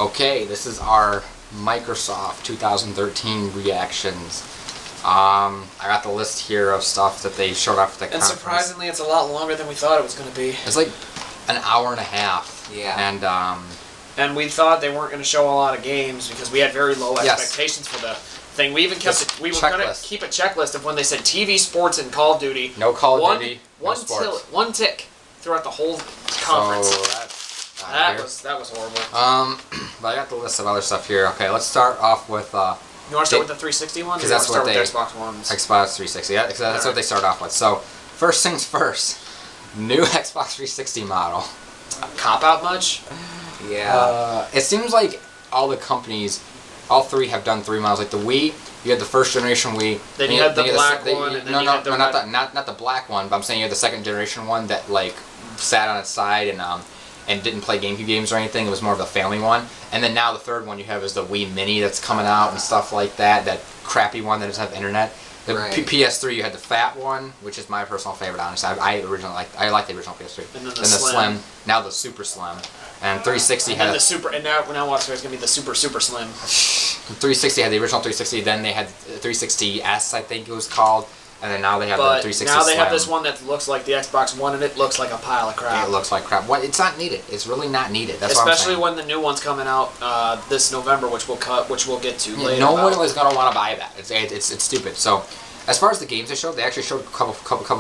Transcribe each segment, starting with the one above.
Okay, this is our Microsoft 2013 reactions. I got the list here of stuff that they showed off at the conference. And surprisingly, it's a lot longer than we thought it was going to be. It's like an hour and a half. Yeah. And we thought they weren't going to show a lot of games because we had very low expectations for the thing. We even kept we were going to keep a checklist of when they said TV, sports, and Call of Duty. No Call of Duty. No sports. One tick throughout the whole conference. So that was horrible. But I got the list of other stuff here. Okay, let's start off with. You want to start with the 360 one? Because that's what they Xbox Ones. Xbox 360. Yeah, that's what they start off with. So first things first, new Xbox 360 model. Cop out much? Yeah. It seems like all the companies, all three have done 3 models. Like the Wii, you had the first generation Wii. Then you had the black one. Not the black one. But I'm saying you had the second generation one that like sat on its side and didn't play GameCube games or anything. It was more of the family one. And then now the third one you have is the Wii Mini that's coming out and stuff like that. That crappy one that doesn't have internet. The PS3 you had the fat one, which is my personal favorite. Honestly, I like the original PS3. And then the slim. Now the super slim. And 360 had the super. And now watch, it's gonna be the super slim. 360 had the original 360. Then they had 360S, I think it was called. And then now they have the 360 now they Slim. have this one that looks like the Xbox One, and it looks like a pile of crap. It looks like crap. What? It's not needed. It's really not needed. That's especially what I'm saying. when the new one's coming out this November, which we'll get to later. No one is gonna want to buy that. It's stupid. So, as far as the games they showed a couple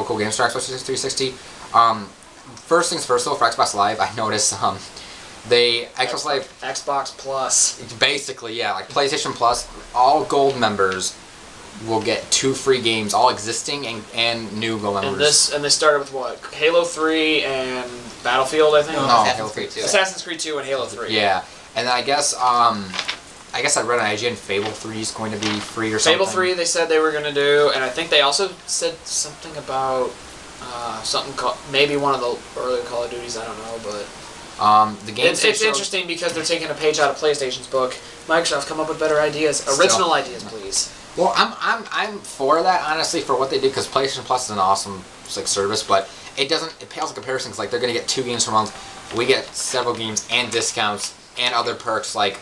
cool games for Xbox 360. First things first, though, for Xbox Live, I noticed Xbox Live Xbox Plus. Basically, yeah, like PlayStation Plus, all gold members will get 2 free games, all existing and new gold members. And they started with what? Halo 3 and Battlefield, I think. No, Halo 3 2. Assassin's Creed 2 and Halo 3. Yeah, and then I guess I read on IGN Fable 3 is going to be free or something. Fable 3 they said they were going to do, and I think they also said something about maybe one of the earlier Call of Duties. I don't know, but the games it's interesting because they're taking a page out of PlayStation's book. Microsoft, come up with better ideas, original ideas, please. Well, I'm for that, honestly, for what they did, because PlayStation Plus is an awesome service, but it pales in comparison, because like they're going to get 2 games per month. We get several games and discounts and other perks like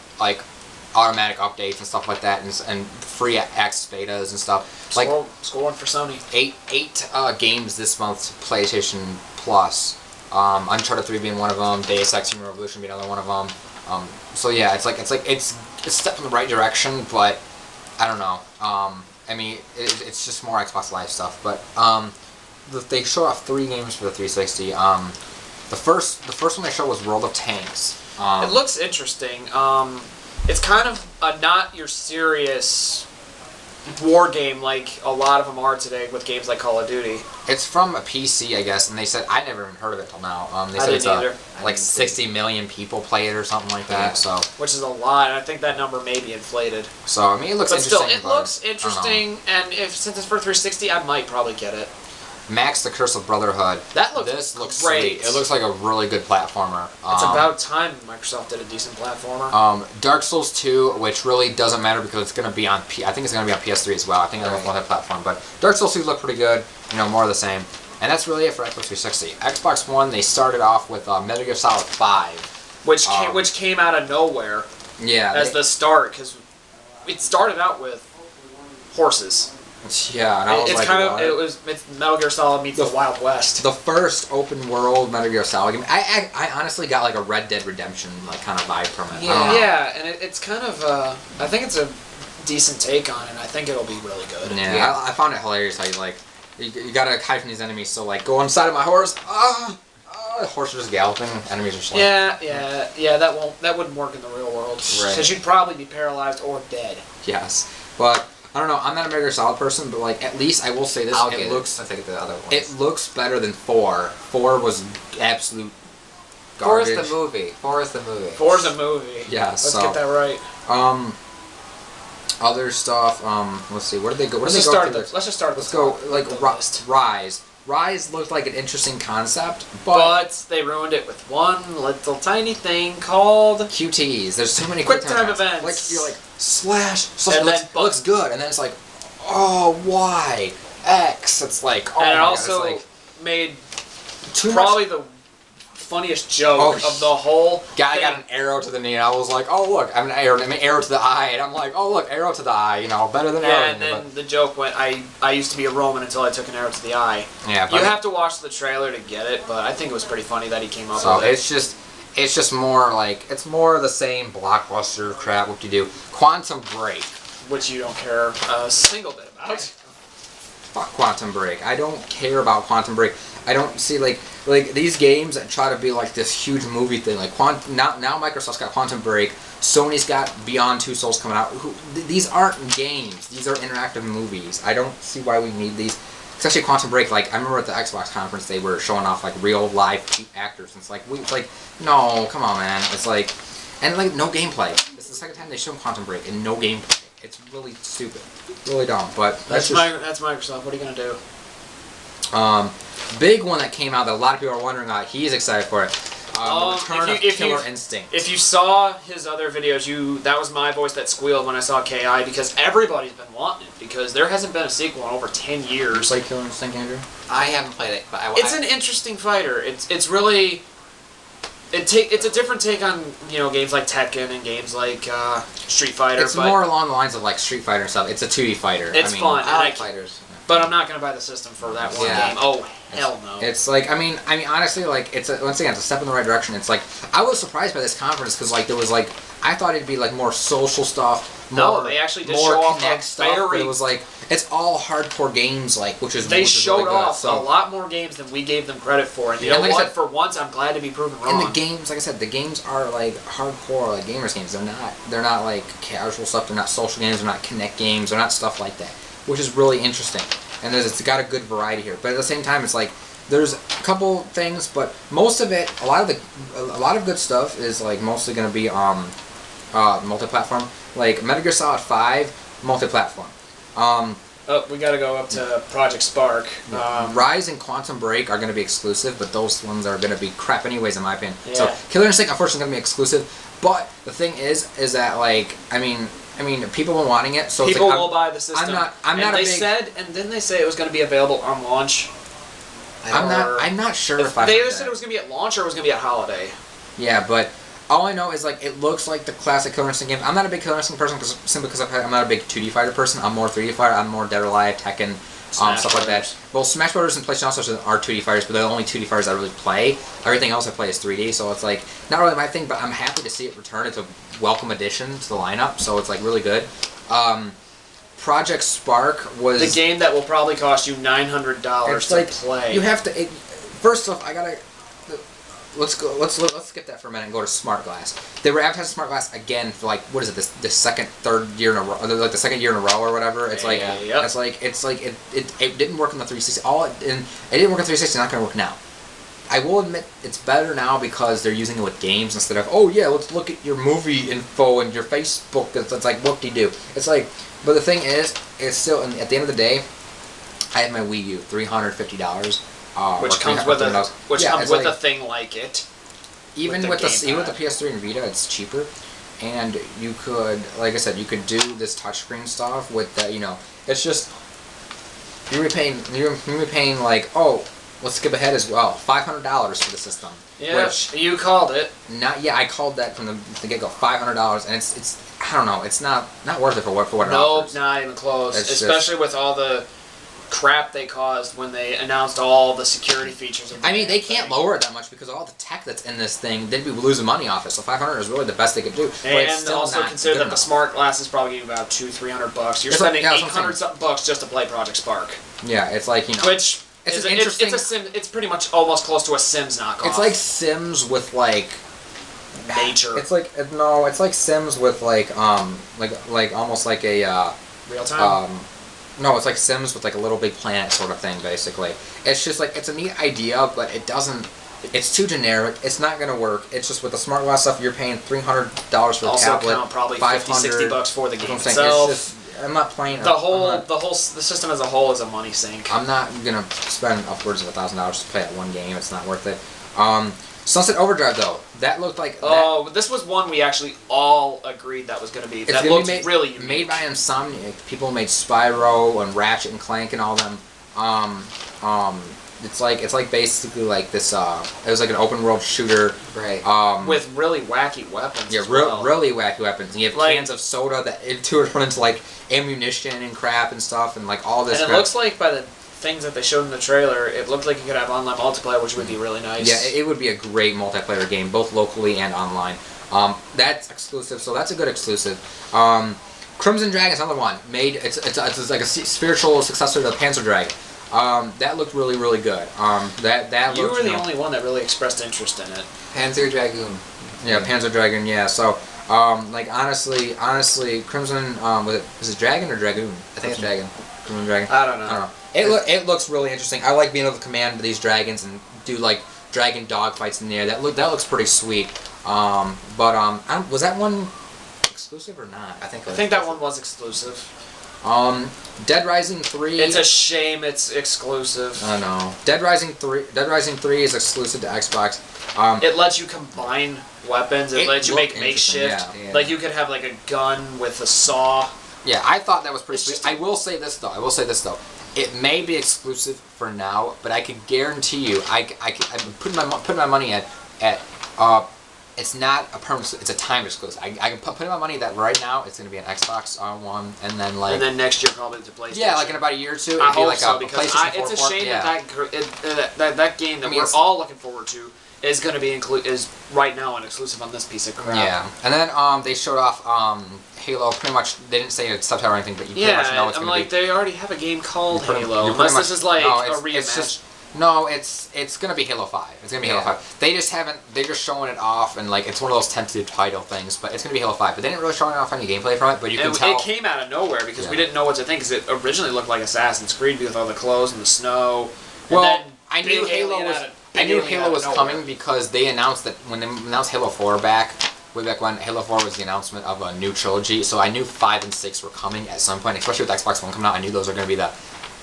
automatic updates and stuff like that, and free access betas and stuff. Like score one for Sony. 8 games this month to PlayStation Plus. Uncharted 3 being one of them, Deus Ex Human Revolution being another one of them. So yeah, it's a step in the right direction, but I don't know. I mean, it's just more Xbox Live stuff. But they showed off 3 games for the 360. The first one they showed was World of Tanks. It looks interesting. It's kind of not your serious war game like a lot of them are today with games like Call of Duty. It's from a PC, I guess, and they said I never even heard of it till now. They said it's like 60 million people play it or something like that. So which is a lot, and I think that number may be inflated. So I mean, it looks interesting. But still, it looks interesting, and since it's for 360, I might probably get it. Max: The Curse of Brotherhood. This looks great. Sweet. It looks like a really good platformer. It's about time Microsoft did a decent platformer. Dark Souls 2, which really doesn't matter because it's going to be on. I think it's going to be on PS3 as well. I think they're on that platform. But Dark Souls 2 look pretty good. More of the same. And that's really it for Xbox 360. Xbox One, they started off with Metal Gear Solid 5, which came out of nowhere. Yeah. As the start, because it started out with horses. Yeah, and I was it's Metal Gear Solid meets the Wild West. The first open world Metal Gear Solid game. I honestly got like a Red Dead Redemption kind of vibe from it. Yeah, and it's kind of I think it's a decent take on it. And I think it'll be really good. Yeah. I found it hilarious how you gotta hide from these enemies. So like go inside of my horse. The horse are just galloping. Enemies are slaying. Yeah. That wouldn't work in the real world. Right. Because you'd probably be paralyzed or dead. Yes, but. I don't know. I'm not a Metal Gear Solid person, but like at least I will say this: I'll take the other ones. It looks better than 4. 4 was absolute garbage. 4 is the movie. 4 is the movie. 4 is a movie. Yeah. Let's get that right. Other stuff. Let's see. Where did they go? Let's just start. Let's go. Like Rise. Rise looked like an interesting concept, but they ruined it with one little tiny thing called QTEs. There's so many QuickTime events. Like you're like slash and then looks good, and then it's like, oh Y X. It's like, oh and my it also God, it's like made probably the funniest joke of the whole guy thing. got an arrow to the knee, and I was like, oh look, I mean arrow to the eye, and I'm like, oh look, arrow to the eye, you know, better than arrow. Yeah, and then the joke went, I used to be a Roman until I took an arrow to the eye. Yeah, you have to watch the trailer to get it, but I think it was pretty funny that he came up with it. So it's just more like, it's more of the same blockbuster crap, whoop-de-doo. Quantum Break. Which you don't care a single bit about. Fuck Quantum Break. I don't care about Quantum Break. I don't see, like these games that try to be like this huge movie thing. Like, now Microsoft's got Quantum Break. Sony's got Beyond Two Souls coming out. These aren't games. These are interactive movies. I don't see why we need these. Especially Quantum Break. Like, I remember at the Xbox conference, they were showing off like real live cheap actors. And it's like, no, come on, man. It's like, and like no gameplay. This is the second time they shown Quantum Break and no gameplay. It's really stupid, really dumb. But that's Microsoft. What are you gonna do? Big one that came out that a lot of people are wondering about. He's excited for it. The return of Killer Instinct. If you saw his other videos, that was my voice that squealed when I saw KI, because everybody's been wanting it, because there hasn't been a sequel in over 10 years. You play Killer Instinct, Andrew? I haven't played it, but it's an interesting fighter. It's really. It's a different take on, you know, games like Tekken and games like Street Fighter. It's more along the lines of like Street Fighter and stuff. It's a 2D fighter. It's fun. I like fighters. But I'm not gonna buy the system for that one game. Oh hell no. It's like, I mean honestly, like, once again, it's a step in the right direction. It's like, I was surprised by this conference because like there was like, I thought it'd be like more social stuff. No, they actually did show off Kinect stuff. But it was like, it's all hardcore games, like, which is they showed really off a lot more games than we gave them credit for. And you know what? For once, I'm glad to be proven wrong. And the games, like I said, the games are like hardcore, like gamers games. They're not like casual stuff. They're not social games. They're not Kinect games. They're not stuff like that, which is really interesting. And it's got a good variety here. But at the same time, it's like there's a couple things, but most of it, a lot of good stuff is like mostly going to be multi-platform. Like Metal Gear Solid 5, multi-platform. We got to go up to Project Spark. Rise and Quantum Break are going to be exclusive, but those ones are going to be crap anyways, in my opinion. Yeah. So Killer Instinct, unfortunately, is going to be exclusive. But the thing is that like, I mean, people were wanting it, so people it's like, will buy the system. I'm not a big. And didn't they say it was going to be available on launch? I'm not sure if I. They either said it was going to be at launch or it was going to be at holiday. Yeah, but all I know is like it looks like the classic Killer Instinct game. I'm not a big Killer Instinct person simply because I'm not a big 2D fighter person. I'm more 3D fighter. I'm more Dead or Alive, Tekken, stuff like that. Well, Smash Brothers and PlayStation also are 2D fighters, but they're the only 2D fighters I really play. Everything else I play is 3D, so it's like not really my thing. But I'm happy to see it return. It's a welcome addition to the lineup, so it's like really good. Project Spark was the game that will probably cost you $900 to play. You have to. First off, I gotta. Let's go. Let's skip that for a minute and go to Smart Glass. They were advertising Smart Glass again for like, what is it? The second, third year in a row, like the second year in a row or whatever. It's like it didn't work on the 360. It didn't work on 360. It's not gonna work now. I will admit it's better now because they're using it with games instead of, oh yeah, let's look at your movie info and your Facebook. It's like, what do you do? It's like, but the thing is, it's still, at the end of the day, I have my Wii U, $350. Which comes with a thing like it. Even with the PS3 and Vita, it's cheaper, and you could, like I said, you could do this touchscreen stuff with the, you know, it's just you're paying like, oh, let's skip ahead as well, $500 for the system. Yeah, you called it. I called that from the get go, $500, and it's I don't know, it's not worth it for what it offers. Nope, not even close. Especially with all the crap they caused when they announced all the security features. I mean, they can't lower it that much because of all the tech that's in this thing. They'd be losing money off it. So $500 is really the best they could do. And also consider that the smart glass is probably getting about $200-300. You're spending $800 just to play Project Spark. Yeah, it's like, you know, which it's a Sim. It's pretty much almost close to a Sims knockoff. It's like Sims with like nature. It's like it's like Sims with like almost like a real time. No, it's like Sims with like a Little Big Planet sort of thing, basically. It's just like, it's a neat idea, but it doesn't, it's too generic, it's not going to work. It's just with the smart glass stuff, you're paying $300 for a tablet, count probably $50-60 for the game itself. It's just, I'm not playing the system as a whole is a money sink. I'm not going to spend upwards of $1,000 to play that one game, it's not worth it. Sunset Overdrive, though, that looked like... this was one we actually all agreed that was going to be. That looked really unique. Made by Insomniac. People made Spyro and Ratchet and Clank and all them. it's like basically like this. It was like an open world shooter, right? With really wacky weapons. Yeah, really wacky weapons. And you have cans of soda that turn into like ammunition and crap and stuff, and like all this. And it looks like by the things that they showed in the trailer, it looked like you could have online multiplayer, which would be really nice. Yeah, it would be a great multiplayer game, both locally and online. That's exclusive, so that's a good exclusive. Crimson Dragon is another one. It's like a spiritual successor to Panzer Dragon. That looked really, really good. You were the only one that really expressed interest in it. Panzer Dragoon. Yeah, Panzer Dragon. Yeah. So, like honestly, Crimson. Was it Dragon or Dragoon? I think it's Dragon. Crimson Dragon. I don't know. It looks really interesting. I like being able to command these dragons and do like dragon dogfights in the air. That looks pretty sweet. Was that one exclusive or not? I think that one was exclusive. Dead Rising 3. It's a shame it's exclusive. I know. Dead Rising 3 is exclusive to Xbox. It lets you combine weapons. It lets you make makeshift. Yeah. Like you could have like a gun with a saw. Yeah, I thought that was pretty sweet. I will say this though. It may be exclusive for now, but I can guarantee you, I'm putting my money at it's not a permanent. It's a time exclusive. I can put my money that right now it's going to be an Xbox One, and then like. And then next year probably to PlayStation. Yeah, like in about a year or two. I hope like so a because PlayStation 4 it's a shame that game that we're all looking forward to is going to be is right now an exclusive on this piece of crap. Yeah, and then they showed off Halo. Pretty much, they didn't say a subtitle or anything, but you pretty much know it's going to be. Yeah, they already have a game called Halo. Unless this is like a reimagine. It's gonna be Halo 5. It's gonna be Halo 5. They're just showing it off, and like it's one of those tentative title things, but it's gonna be Halo 5. But they didn't really show off any gameplay from it. But you can tell it came out of nowhere because we didn't know what to think. Because it originally looked like Assassin's Creed with all the clothes and the snow. Well, I knew Halo was coming because they announced that when they announced Halo 4 way back when Halo 4 was the announcement of a new trilogy. So I knew 5 and 6 were coming at some point, especially with Xbox One coming out. I knew those were gonna be the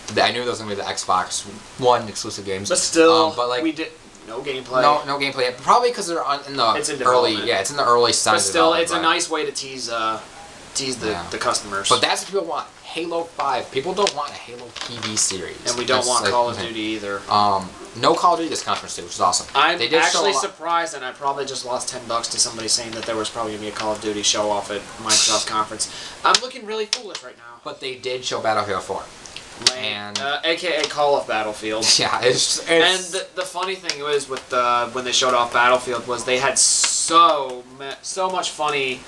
Xbox One exclusive games. But still, we did no gameplay. No gameplay. Probably because they're in the early. Yeah, it's in the early side. But still, it's a nice way to tease the customers. But that's what people want. Halo 5. People don't want a Halo TV series. And we don't want Call of Duty either. No Call of Duty this conference too, which is awesome. I'm actually surprised, and I probably just lost $10 to somebody saying that there was probably going to be a Call of Duty show off at Microsoft conference. I'm looking really foolish right now. But they did show Battlefield 4. And AKA Call of Battlefield. Yeah, it's and the funny thing was with when they showed off Battlefield was they had so much funny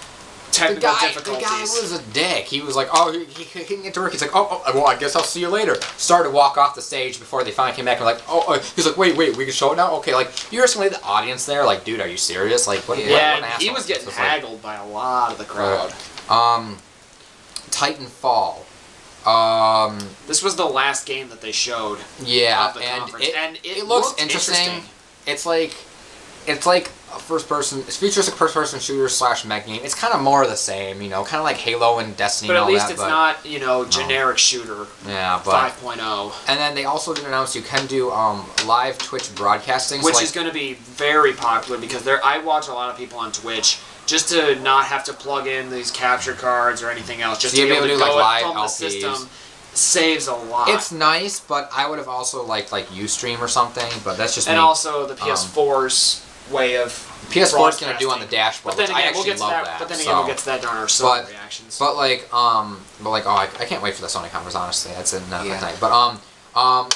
technical difficulties. The guy was a dick. He was like, oh, he couldn't get to work. He's like, oh, well, I guess I'll see you later. Started to walk off the stage before they finally came back and like, he's like, wait, we can show it now? Okay, like, you're just gonna leave the audience there? Like, dude, are you serious? Like, what? Yeah, what an he was getting haggled by a lot of the crowd. Titanfall. This was the last game that they showed. Yeah, of the conference. And it looks interesting. It's like a futuristic first-person shooter / mech game. It's kind of more of the same, kind of like Halo and Destiny. But at least it's not, generic shooter. Yeah, but 5.0. And then they also did announce you can do live Twitch broadcasting, which is going to be very popular because I watch a lot of people on Twitch. Just to not have to plug in these capture cards or anything else, just to be able to go live from the system saves a lot. It's nice, but I would have also liked like Ustream or something. But that's just also the PS4's way of PS4 is going to do on the dashboard. But then again, we'll get to that. But then again, we'll get to that during our Sony reactions. I can't wait for the Sony conference. Honestly, that's another thing. But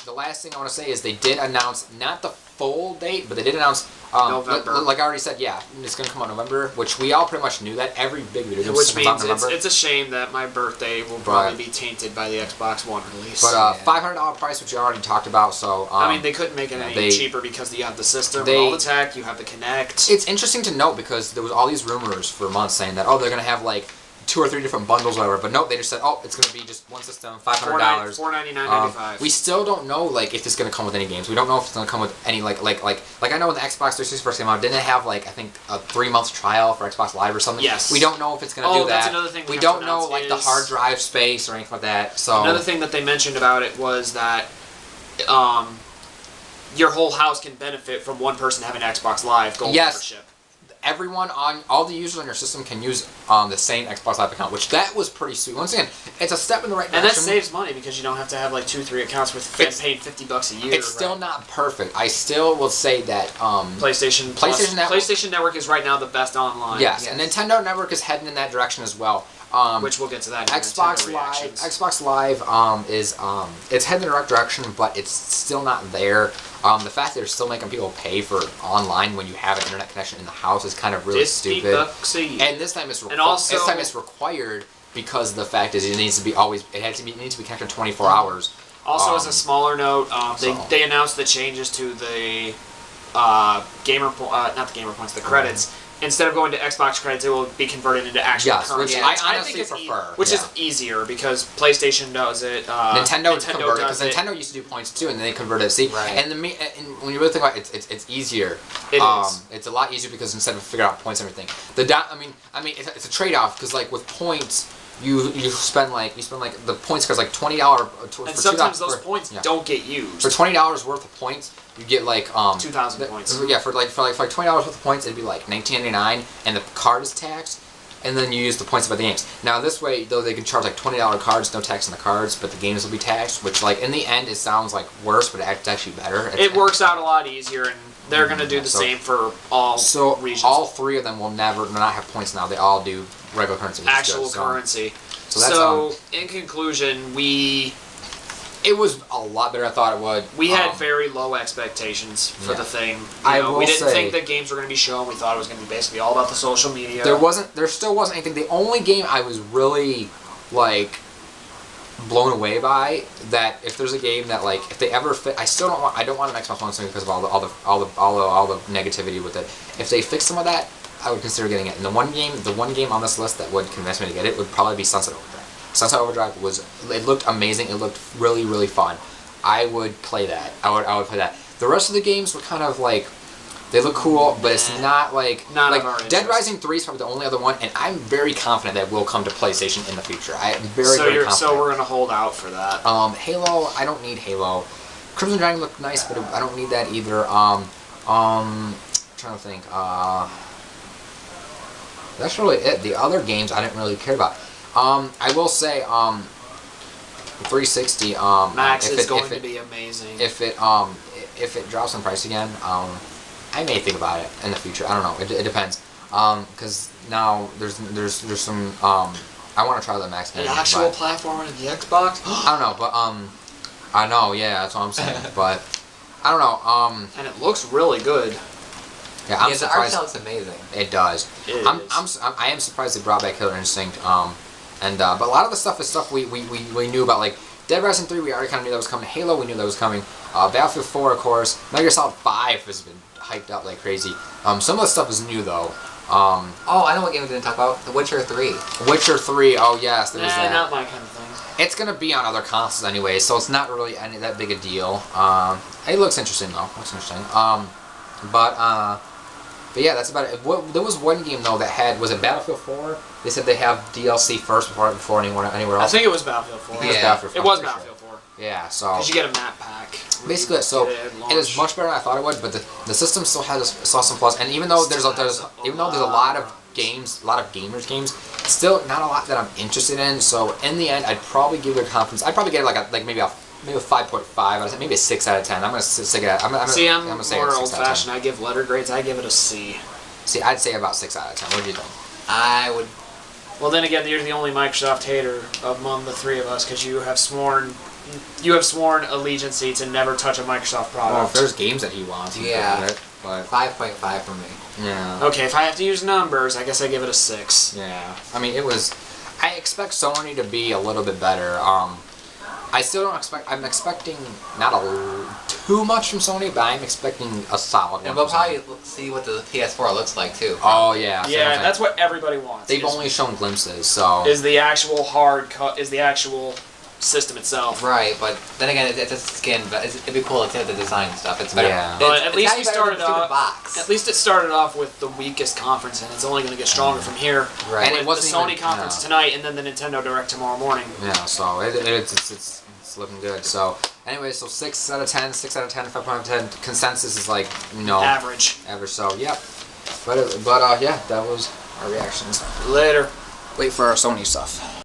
the last thing I want to say is they did announce not the full date, but they did announce November. Like I already said, it's going to come out in November, which we all pretty much knew that. Every big video game which means it's a shame that my birthday will probably be tainted by the Xbox One release. But $500 price, which you already talked about. So they couldn't make it any cheaper because you have the system, all the tech, you have the Kinect. It's interesting to note because there was all these rumors for months saying that they're going to have like 2 or 3 different bundles, or whatever. But nope, they just said, it's going to be just one system, $500. $499.95. We still don't know like if it's going to come with any games. We don't know if it's going to come with any like I know when the Xbox 360 first came out, didn't it have like I think a 3-month trial for Xbox Live or something? Yes. We don't know if it's going to do that. That's another thing we don't know like the hard drive space or anything like that. So another thing that they mentioned about it was that your whole house can benefit from one person having Xbox Live Gold membership. everyone on all the users on your system can use the same Xbox Live account, which that was pretty sweet. Once again, it's a step in the right direction. And that saves money because you don't have to have like 2-3 accounts with paying $50 a year. It's still not perfect. I still will say that PlayStation Network is right now the best online. Yes, and Nintendo Network is heading in that direction as well. Which we'll get to that. Xbox Live is it's heading in the right direction, but it's still not there. The fact that they're still making people pay for online when you have an internet connection in the house is kind of really stupid. $50 a year. And this time it's required because the fact is it needs to be it needs to be connected 24 hours. Also, as a smaller note, they announced the changes to the not the gamer points, the credits. Instead of going to Xbox credits, it will be converted into actual currency. Which I honestly prefer. Which is easier because PlayStation does it. Nintendo does it because Nintendo used to do points too, and then they converted it. See, and when you really think about it, it's easier. It is. It's a lot easier because instead of figuring out points and everything, it's a trade-off because like with points. You spend the points because like $20 and sometimes those points don't get used. For $20 worth of points, you get like 2,000 points. Yeah, for $20 worth of points, it'd be like $19.99, and the card is taxed, and then you use the points about the games. Now this way, though, they can charge like $20 cards, no tax on the cards, but the games will be taxed. Which like in the end, it sounds like worse, but it's actually better. It works out a lot easier, and they're gonna do the same for all regions. All three of them will not have points now. They all do regular currency. Actual currency. So in conclusion, it was a lot better than I thought it would. We had very low expectations for the thing. We didn't think that games were going to be shown. We thought it was going to be basically all about the social media. There still wasn't anything. The only game I was really like blown away by that if there's a game that like if they ever fit, I don't want an Xbox One because of all the negativity with it. If they fix some of that, I would consider getting it. And the one game on this list that would convince me to get it would probably be Sunset Overdrive. Sunset Overdrive it looked amazing. It looked really, really fun. I would play that. I would play that. The rest of the games were kind of like they look cool, but it's not like Dead Rising 3 is probably the only other one, and I'm very confident that will come to PlayStation in the future. I am very confident. So we're gonna hold out for that. Halo, I don't need Halo. Crimson Dragon looked nice, but I don't need that either. Trying to think. That's really it. The other games I didn't really care about. I will say, 360. Max is going to be amazing. If it drops in price again, I may think about it in the future. I don't know. It depends. Because now there's some. I want to try the Max. The actual platform on the Xbox. I don't know, but I know. Yeah, that's what I'm saying. But I don't know. And it looks really good. Yeah, I'm surprised. The art style is amazing. It does. I am surprised they brought back Killer Instinct. But a lot of the stuff is stuff we knew about. Like Dead Rising 3, we already kind of knew that was coming. Halo, we knew that was coming. Battlefield 4, of course. Metal Gear Solid 5 has been hyped up like crazy. Some of the stuff is new though. Oh, I know what game we didn't talk about. The Witcher 3. Witcher 3. Oh yes, there was that. Not my kind of thing. It's gonna be on other consoles anyway, so it's not really that big a deal. It looks interesting though. But yeah, that's about it. There was one game though that was it Battlefield 4? They said they have DLC first before anywhere else. I think it was Battlefield 4. It was Battlefield 4. Yeah, so because you get a map pack. Basically, so it is much better than I thought it would, but the system still has some flaws. And even though there's a lot of games, a lot of gamers games, still not a lot that I'm interested in. So in the end, I'd probably give it a confidence. I'd probably get it maybe a 5.5 out of 10, maybe a 6 out of 10. I'm gonna stick it. I'm gonna say more old-fashioned. I give letter grades. I give it a C. See, I'd say about 6 out of 10. What do you think? I would. Well, then again, you're the only Microsoft hater among the three of us because you have sworn allegiance to never touch a Microsoft product. Well, if there's games that he wants, yeah. 5.5 for me. Yeah. Okay, if I have to use numbers, I guess I give it a 6. Yeah. I mean, I expect Sony to be a little bit better. I still don't expect. I'm expecting not too much from Sony, but I'm expecting a solid one. And we'll probably see what the PS4 looks like too. Oh yeah. Yeah, that's what everybody wants. They've only shown glimpses, so. Is the actual hard cut? Is the actual system itself? Right, but then again, it's a skin. But it'd be cool to see the design stuff. It's better. Yeah. But at least it started off with the weakest conference, and it's only going to get stronger from here. Right. And it was the Sony conference tonight, and then the Nintendo Direct tomorrow morning. Yeah. So it's looking good. So anyway, so 6 out of 10, 6 out of 10, 5.10. Consensus is like no average. So yep. But yeah, that was our reactions. Later. Wait for our Sony stuff.